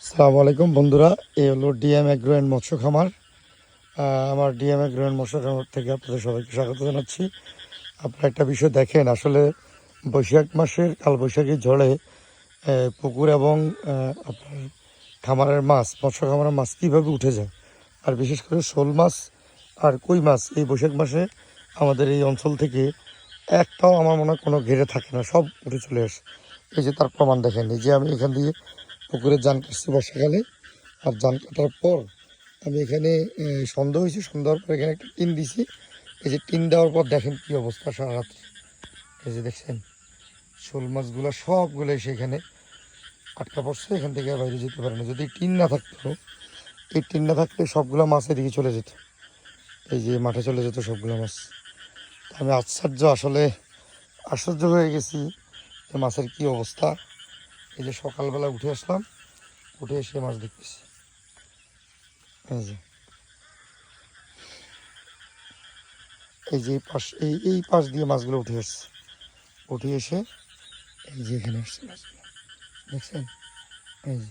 আসসালামু আলাইকুম বন্ধুরা, এই হলো ডিএম এগ্রো অ্যান্ড মৎস্য খামার। আমার ডিএম এগ্রো অ্যান্ড মৎস্য খামার থেকে আপনাদের সবাইকে স্বাগত জানাচ্ছি। আপনারা একটা বিষয় দেখেন, আসলে বৈশাখ মাসের কালবৈশাখী ঝড়ে পুকুর এবং আপনার খামারের মাছ, মৎস্য খামারের মাছ কীভাবে উঠে যায়। আর বিশেষ করে শোল মাছ আর কই মাছ এই বৈশাখ মাসে আমাদের এই অঞ্চল থেকে একটাও আমার মনে হয় কোনো ঘেরে থাকে না, সব উঠে চলে আসে। এই যে তার প্রমাণ দেখেন, এই যে আমি এখান দিয়ে পুকুরে জান কাটছি বর্ষাকালে। আর জান কাটার পর আমি এখানে সন্ধ্যা হয়েছে, সন্ধ্যার পর এখানে একটা টিন দিছি। এই যে টিন দেওয়ার পর দেখেন কি অবস্থা সারা রাত্রে। এই যে দেখছেন শোল মাছগুলো সবগুলো সেখানে আটকা পড়ছে, এখান থেকে আর বাইরে যেতে পারে না। যদি টিন না থাকতো, এই টিন না থাকলে সবগুলো মাছ এদিকে চলে যেত, এই যে মাঠে চলে যেত সবগুলো মাছ। আমি আসলে আশ্চর্য হয়ে গেছি যে মাছের কি অবস্থা। এই যে সকালবেলা উঠে আসলাম, উঠে এসে মাছ দেখতেছি। এই যে এই পাশ দিয়ে মাছগুলো উঠে আসছে, উঠে এসে এই যে এখানে আসছে মাছগুলো, দেখছেন? এই যে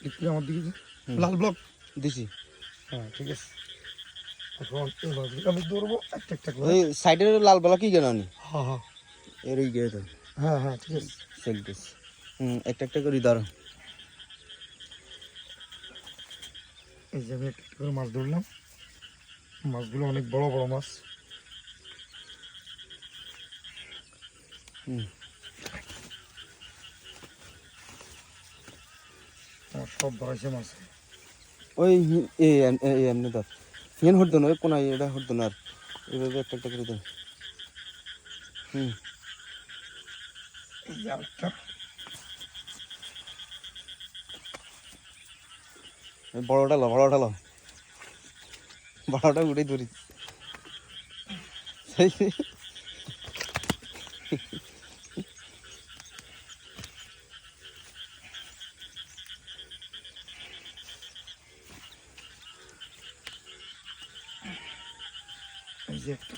একটু আমার দিকে লাল ব্লক দিছি। হ্যাঁ, ঠিক আছে। এখন এই মাছগুলো আমি ধরবো একটা একটা করে। ওই সাইডের লাল বলা কি কেন নি? হ্যাঁ হ্যাঁ এর ওই গিয়ে তো হ্যাঁ হ্যাঁ, ঠিক আছে। Sell this. একটা একটা করে ধরো। এই যে আমি একটা একটা করে মাছ ধরলাম। মাছগুলো অনেক বড় বড় মাছ। আমার সব ধরাইছে মাছ। ওই এমনি ধর হিয়ান হরতো না, ওই কোন এটা হরতো না। আর এইভাবে একটা একটা করে ধর। এই যে আরেকটা। বড়টা লো, বড়টা লো, বড়টা উঠে ধরি। এই যে একটা